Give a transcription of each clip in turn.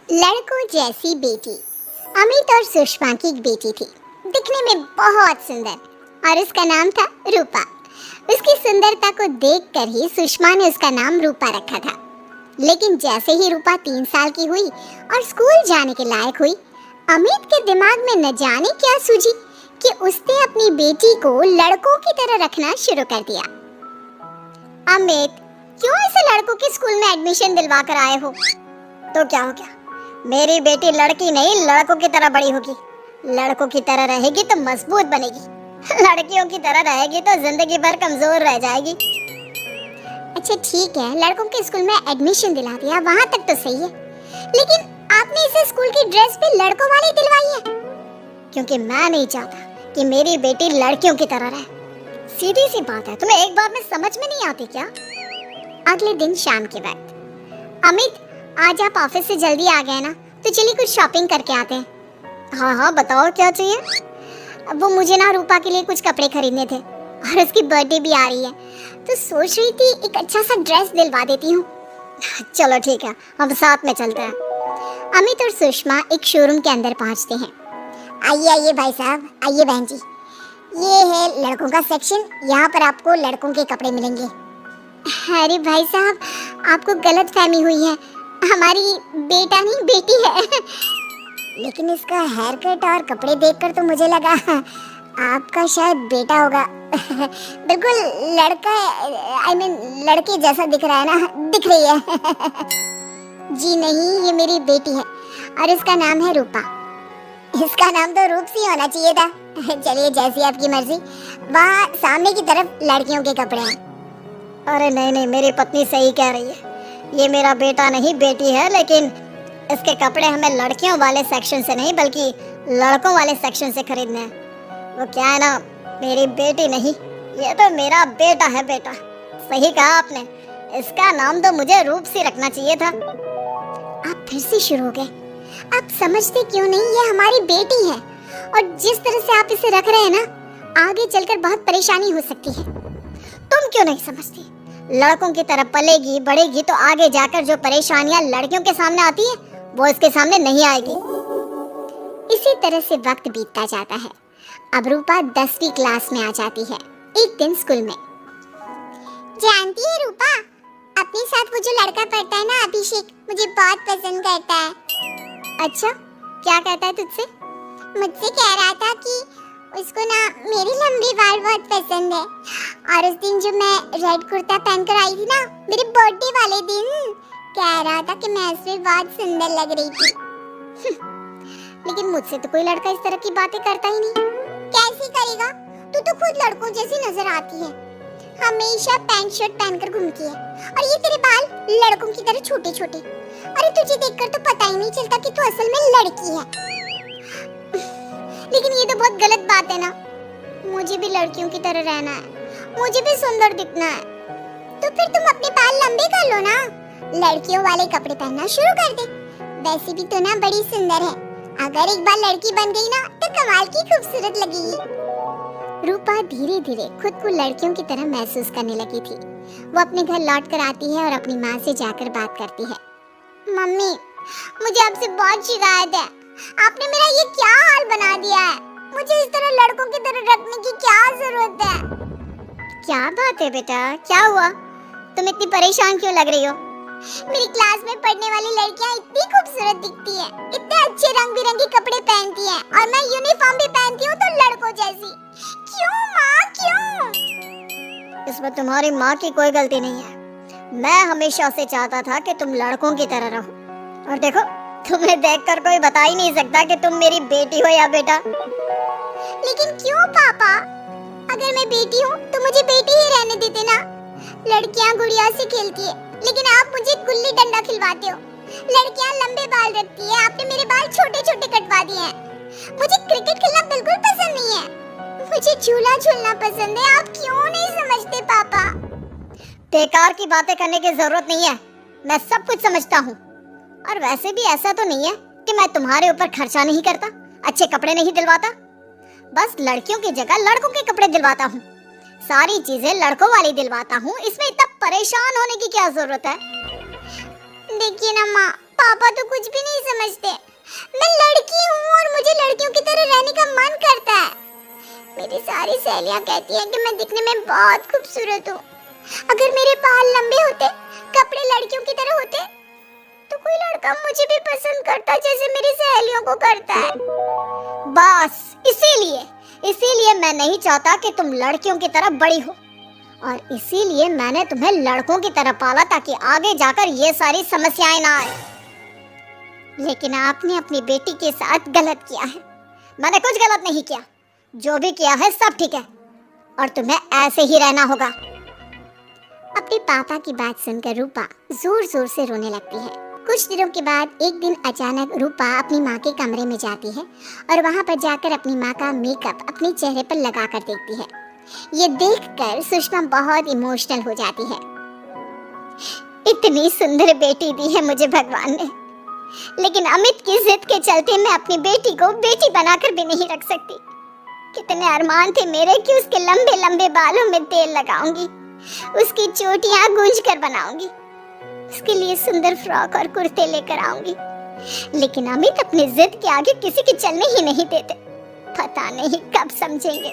लड़कों जैसी बेटी। अमित और सुषमा की एक बेटी थी, दिखने में बहुत सुंदर, और उसका नाम था रूपा। उसकी सुंदरता को देखकर ही सुषमा ने उसका नाम रूपा रखा था। लेकिन जैसे ही रूपा 3 साल की हुई और स्कूल जाने के लायक हुई, अमित के दिमाग में न जाने क्या सूझी कि उसने अपनी बेटी को लड़कों की तरह रखना शुरू कर दिया। अमित, क्यों इसे लड़कों के स्कूल में एडमिशन दिलवा कर आए हो? तो क्या हो गया, मेरी बेटी लड़की नहीं लड़कों की तरह बड़ी होगी। लड़कों की तरह रहेगी तो मजबूत बनेगी, लड़कियों की तरह रहेगी तो जिंदगी भर कमजोर रह जाएगी। अच्छा ठीक है, लड़कों के स्कूल में एडमिशन दिला दिया, वहाँ तक तो सही है। लेकिन आपने इसे स्कूल की ड्रेस भी लड़कों वाली दिलवाई है? क्योंकि मैं नहीं चाहता कि मेरी बेटी लड़कियों की तरह रहे। सीधी सी बात है, तुम्हें एक बात में समझ में नहीं आती क्या? अगले दिन शाम के वक्त, अमित आज आप ऑफिस से जल्दी आ गए ना, तो चलिए कुछ शॉपिंग करके आते हैं। हाँ हाँ बताओ क्या चाहिए? वो मुझे ना रूपा के लिए कुछ कपड़े खरीदने थे और उसकी बर्थडे भी आ रही है, तो सोच रही थी एक अच्छा सा ड्रेस दिलवा देती हूँ। चलो ठीक है, हम साथ में चलते हैं। अमित और सुषमा एक शोरूम के अंदर पहुँचते हैं। आइए आइए भाई साहब, आइए बहन जी, ये है लड़कों का सेक्शन, यहाँ पर आपको लड़कों के कपड़े मिलेंगे। अरे भाई साहब, आपको गलत फहमी हुई है, हमारी बेटा नहीं बेटी है। लेकिन इसका हेयर कट और कपड़े देखकर तो मुझे लगा आपका शायद बेटा होगा। बिल्कुल लड़का, आई मीन लड़के जैसा दिख रहा है ना, दिख रही है। जी नहीं, ये मेरी बेटी है और इसका नाम है रूपा। इसका नाम तो रूप सी होना चाहिए था। चलिए जैसी आपकी मर्जी, वहाँ सामने की तरफ लड़कियों के कपड़े हैं। अरे नहीं नहीं, मेरी पत्नी सही कह रही है, ये मेरा बेटा नहीं बेटी है, लेकिन इसके कपड़े हमें लड़कियों वाले सेक्शन से नहीं बल्कि लड़कों वाले सेक्शन से खरीदने हैं। वो क्या है ना, मेरी बेटी नहीं, ये तो मेरा बेटा है। बेटा सही कहा आपने, इसका नाम तो मुझे रूप सी रखना चाहिए था। आप फिर से शुरू हो गए। आप समझते क्यों नहीं, ये हमारी बेटी है और जिस तरह से आप इसे रख रहे हैं ना, आगे चलकर बहुत परेशानी हो सकती है। तुम क्यों नहीं समझती? लड़कों की तरह पलेगी बढ़ेगी तो आगे जाकर जो परेशानियां लड़कियों के सामने आती है वो इसके सामने नहीं आएगी। इसी तरह से वक्त बीतता जाता है। अब रूपा 10वीं क्लास में आ जाती है। एक दिन स्कूल में, जानती है रूपा, अपने साथ वो जो लड़का पढ़ता है ना अभिषेक, मुझे बहुत पसंद करता है। अच्छा, क्या कहता है तुझसे? मुझसे कह रहा था कि उसको ना मेरी लंबी बाल बहुत पसंद है, और उस दिन जो मैं रेड कुर्ता पहनकर आई थी ना, मेरे बर्थडे वाले दिन, कह रहा था कि मैं इसमें बहुत सुंदर लग रही थी। लेकिन मुझसे तो कोई लड़का इस तरह की बातें करता ही नहीं। कैसे करेगा? तू तो खुद लड़कों जैसी नजर आती है, हमेशा पैंट शर्ट पहनकर घूमती है, और ये तेरे बाल लड़कों की तरह छोटे छोटे। अरे तुझे देखकर तो पता ही नहीं चलता कि तू असल में लड़की है। लेकिन ये तो बहुत गलत बात है ना, मुझे भी लड़कियों की तरह रहना है, मुझे भी सुंदर दिखना है। तो फिर तुम अपने बाल लंबे कर लो ना, लड़कियों वाले कपड़े पहनना शुरू कर दे। वैसे भी तो ना बड़ी सुंदर है, अगर एक बार लड़की बन गई ना तो कमाल की खूबसूरत लगेगी। रूपा धीरे धीरे खुद को लड़कियों की तरह महसूस करने लगी थी। वो अपने घर लौट कर आती है और अपनी माँ से जाकर बात करती है। मम्मी, मुझे आपसे बहुत शिकायत है, आपने मेरा ये क्या हाल बना दिया है, मुझे इस तरह लड़कों की तरह रखने की क्या जरूरत है? क्या बात है बेटा, क्या हुआ? तुम इतनी परेशान क्यों लग रही हो? मेरी क्लास में पढ़ने वाली लड़कियां इतनी खूबसूरत दिखती हैं, इतने अच्छे रंग बिरंगे कपड़े पहनती हैं, और मैं यूनिफॉर्म भी पहनती हूँ तो लड़कों जैसी। क्यों माँ, क्यों? इसमें तुम्हारी माँ की कोई गलती नहीं है। मैं हमेशा से चाहता था कि तुम लड़कों की तरह रहो, और देखो तुम्हें देखकर कोई बता ही नहीं सकता कि तुम मेरी बेटी हो या बेटा। लेकिन क्यों पापा? अगर मैं बेटी हूँ तो मुझे बेटी ही रहने देते ना। लड़कियाँ गुड़िया से खेलती है, लेकिन आप मुझे गुल्ली डंडा खिलवाते हो। लड़कियाँ लंबे बाल रखती है, आपने मेरे बाल छोटे छोटे कटवा दिए हैं। मुझे क्रिकेट खेलना बिल्कुल पसंद नहीं है, मुझे झूला झूलना पसंद है। आप क्यों नहीं समझते पापा? बेकार की बातें करने की जरूरत नहीं है, मैं सब कुछ समझता हूँ। और वैसे भी ऐसा तो नहीं है कि मैं तुम्हारे ऊपर खर्चा नहीं करता, अच्छे कपड़े नहीं दिलवाता, बस लड़कियों की जगह लड़कों के कपड़े दिलवाता हूँ, सारी चीजें लड़कों वाली दिलवाता हूँ। इसमें इतना परेशान होने की क्या जरूरत है? देखिए ना माँ, पापा तो कुछ भी नहीं समझते। मैं लड़की हूँ और मुझे लड़कियों की तरह रहने का मन करता है। मेरी सारी सहेलियां कहती हैं कि मैं दिखने में बहुत खूबसूरत हूँ। अगर मेरे बाल लंबे होते, कपड़े लड़कियों की तरह होते, तो कोई लड़का मुझे भी पसंद करता जैसे मेरी सहेलियों को करता है। बस इसीलिए मैं नहीं चाहता कि तुम लड़कियों की तरह बड़ी हो, और इसीलिए मैंने तुम्हें लड़कों की तरह पाला ताकि आगे जाकर ये सारी समस्याएं ना आए। लेकिन आपने अपनी बेटी के साथ गलत किया है। मैंने कुछ गलत नहीं किया, जो भी किया है सब ठीक है, और तुम्हें ऐसे ही रहना होगा। अपने पापा की बात सुनकर रूपा जोर जोर से रोने लगती है। कुछ दिनों के बाद एक दिन अचानक रूपा अपनी माँ के कमरे में जाती है और वहाँ पर जाकर अपनी माँ का मेकअप अपने चेहरे पर लगा कर देखती है। ये देखकर सुषमा बहुत इमोशनल हो जाती है। इतनी सुंदर बेटी दी है मुझे भगवान ने, लेकिन अमित की जिद के चलते मैं अपनी बेटी को बेटी बनाकर भी नहीं रख सकती। कितने अरमान थे मेरे कि उसके लंबे लंबे बालों में तेल लगाऊंगी, उसकी चोटियां गूंज कर बनाऊंगी, उसके लिए सुंदर फ्रॉक और कुर्ते लेकर आऊंगी। लेकिन अमित अपनी जिद के आगे किसी की चलने ही नहीं देते। पता नहीं कब समझेंगे।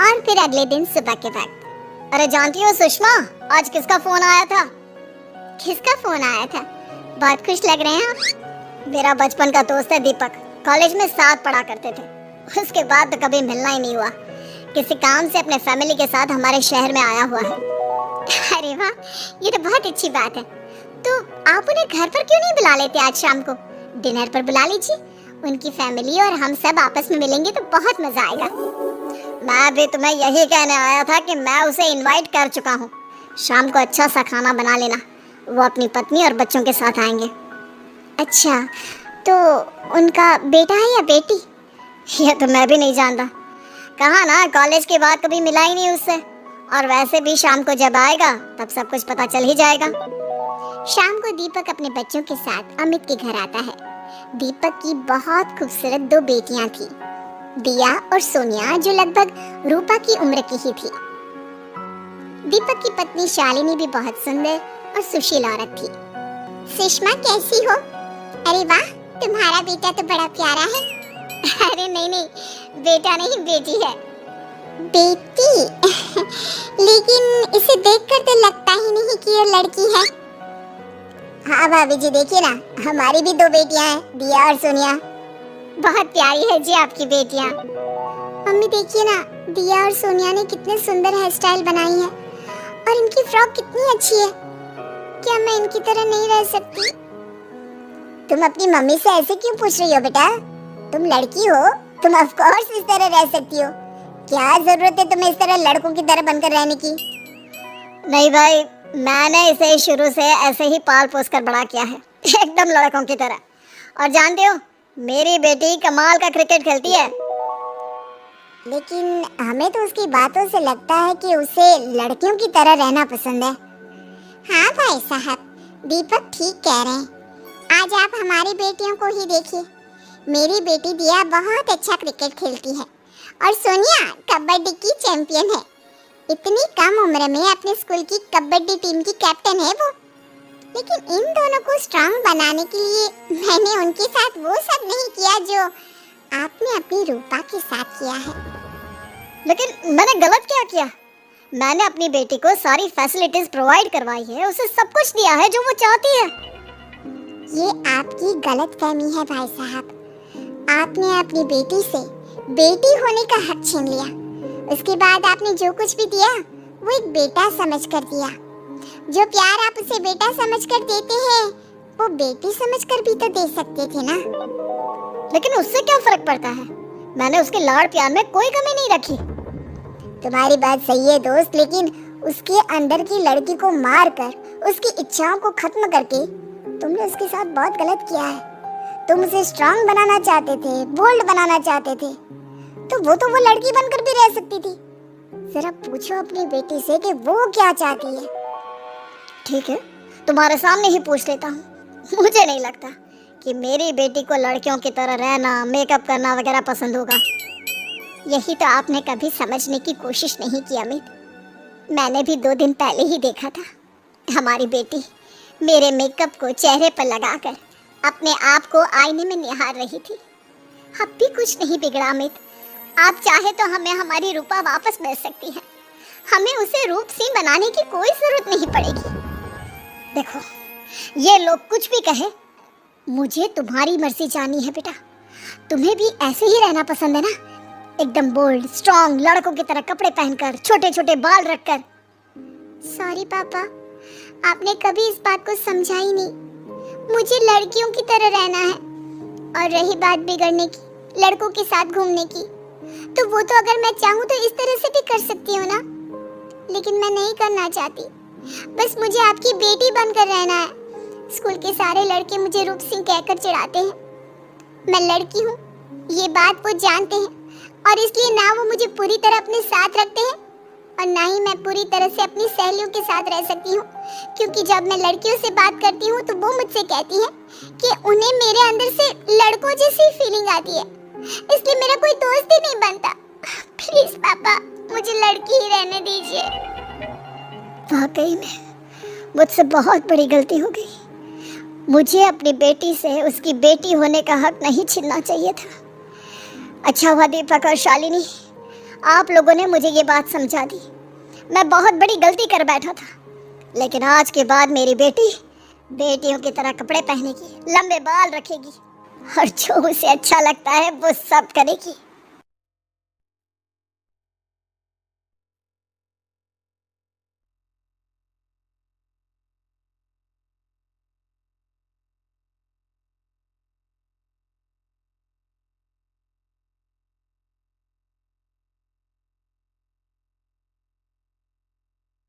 और फिर अगले दिन सुबह के वक्त, अरे जानती हो सुषमा, आज किसका फोन आया था? किसका फोन आया था? बहुत खुश लग रहे हैं आप। मेरा बचपन का दोस्त है दीपक, कॉलेज में साथ पढ़ा करते थे। उसके बाद तो कभी मिलना ही नहीं हुआ। किसी काम से अपने फैमिली के साथ हमारे शहर में आया हुआ है। अरे वाह, ये तो बहुत अच्छी बात है। तो आप उन्हें घर पर क्यों नहीं बुला लेते? आज शाम को डिनर पर बुला लीजिए। उनकी फैमिली और हम सब आपस में मिलेंगे तो बहुत मजा आएगा। मैं भी तुम्हें यही कहने आया था कि मैं उसे इनवाइट कर चुका हूँ। शाम को अच्छा सा खाना बना लेना, वो अपनी पत्नी और बच्चों के साथ आएंगे। अच्छा, तो उनका बेटा है या बेटी? ये तो मैं भी नहीं जानता। कहा ना, कॉलेज के बाद कभी मिला ही नहीं उससे। और वैसे भी शाम को जब आएगा तब सब कुछ पता चल ही जाएगा। शाम को दीपक अपने बच्चों के साथ अमित के घर आता है। दीपक की बहुत खूबसूरत दो बेटियां थी, दिया और सोनिया, जो लगभग रूपा की उम्र की ही थी। दीपक की पत्नी शालिनी भी बहुत सुंदर और सुशील औरत थी। सुषमा कैसी हो? अरे वाह, तुम्हारा बेटा तो बड़ा प्यारा है। अरे नहीं, बेटा नहीं, बेटी है। बेटी? लेकिन इसे देखकर तो लगता ही नहीं कि ये लड़की है। हाँ भाभी जी, देखिए ना, हमारी भी दो बेटियां हैं, दिया और सोनिया। बहुत प्यारी है जी आपकी बेटियां। मम्मी देखिए ना, दिया और सोनिया ने कितने सुंदर हेयर स्टाइल बनाई है, और इनकी फ्रॉक कितनी अच्छी है। क्या मैं इनकी तरह नहीं रह सकती? तुम अपनी मम्मी से ऐसे क्यों पूछ रही हो बेटा? तुम लड़की हो, तुम ऑफ कोर्स इस तरह रह सकती हो। क्या जरूरत है तुम्हें इस तरह लड़कों की तरह बनकर रहने की? नहीं भाई, मैंने इसे शुरू से ऐसे ही पाल पोस कर बड़ा किया है, एकदम लड़कों की तरह। और जानते हो, मेरी बेटी कमाल का क्रिकेट खेलती है। लेकिन हमें तो उसकी बातों से लगता है कि उसे लड़कियों की तरह रहना पसंद है। हाँ भाई साहब, दीपक ठीक कह रहे हैं। आज आप हमारी बेटियों को ही देखिए। मेरी बेटी दिया बहुत अच्छा क्रिकेट खेलती है, और सोनिया कबड्डी की चैंपियन है। इतनी कम उम्र में अपने स्कूल की कबड्डी टीम की कैप्टन है वो। लेकिन इन दोनों को स्ट्रांग बनाने के लिए मैंने उनके साथ वो सब नहीं किया जो आपने अपनी रूपा के साथ किया है। लेकिन मैंने गलत क्या किया? मैंने अपनी बेटी को सारी फैसिलिटीज प्रोवाइड करवाई है, उसे सब कुछ दिया है जो वो चाहती है। ये आपकी गलतफहमी है भाई साहब। आपने अपनी बेटी से बेटी होने का हक छीन लिया। उसके बाद आपने जो कुछ भी दिया वो एक बेटा समझकर दिया। जो प्यार आप उसे बेटा समझकर देते हैं, वो बेटी समझकर भी तो दे सकते थे ना। लेकिन उससे क्या फर्क पड़ता है? मैंने उसके लाड़ प्यार में कोई कमी नहीं रखी। तुम्हारी बात सही है दोस्त, लेकिन उसके अंदर की लड़की को मारकर उसकी इच्छाओं को खत्म करके तुमने उसके साथ बहुत गलत किया है। तुम उसे स्ट्रांग बनाना चाहते थे, बोल्ड बनाना चाहते थे, तो वो लड़की बनकर भी रह सकती थी। जरा पूछो अपनी बेटी से कि वो क्या चाहती है। ठीक है, तुम्हारे सामने ही पूछ लेता हूँ। मुझे नहीं लगता कि मेरी बेटी को लड़कियों की तरह रहना, मेकअप करना वगैरह पसंद होगा। यही तो आपने कभी समझने की कोशिश नहीं की अमित। मैंने भी 2 दिन पहले ही देखा था हमारी बेटी मेरे मेकअप को चेहरे पर लगाकर अपने आप को आईने में निहार रही थी। अब भी कुछ नहीं बिगड़ा अमित। आप चाहे तो हमें हमारी रूपा वापस मिल सकती है। हमें उसे रूप सिंह बनाने की कोई जरूरत नहीं पड़ेगी। देखो, ये लोग कुछ भी कहे, मुझे तुम्हारी मर्जी जानी है बेटा। तुम्हें भी ऐसे ही रहना पसंद है ना? एकदम बोल्ड स्ट्रॉन्ग लड़कों की तरह कपड़े पहनकर, छोटे छोटे बाल रखकर। सॉरी पापा, आपने कभी इस बात को समझा ही नहीं। मुझे लड़कियों की तरह रहना है। और रही बात बिगड़ने की, लड़कों के साथ घूमने की, तो वो तो अगर मैं चाहूँ तो इस तरह से भी कर सकती हूँ ना। लेकिन मैं नहीं करना चाहती। बस मुझे आपकी बेटी बनकर रहना है। स्कूल के सारे लड़के मुझे रूप सिंह कहकर चिढ़ाते हैं। मैं लड़की हूँ, ये बात वो जानते हैं, और इसलिए ना वो मुझे पूरी तरह अपने साथ रखते हैं और ना ही मैं पूरी तरह से अपनी सहेलियों के साथ रह सकती हूँ। क्योंकि जब मैं लड़कियों से बात करती हूँ तो वो मुझसे कहती है कि उन्हें मेरे अंदर से लड़कों जैसी फीलिंग आती है, इसलिए मेरा कोई दोस्त ही नहीं बनता। प्लीज पापा, मुझे लड़की ही रहने दीजिए। वाकई में मुझसे बहुत बड़ी गलती हो गई। मुझे अपनी बेटी से उसकी बेटी होने का हक नहीं छीनना चाहिए था। अच्छा हुआ दीपक और शालिनी, आप लोगों ने मुझे ये बात समझा दी। मैं बहुत बड़ी गलती कर बैठा था, लेकिन आज के बाद मेरी बेटी बेटियों की तरह कपड़े पहनेगी, लंबे बाल रखेगी और जो उसे अच्छा लगता है वो सब करेगी।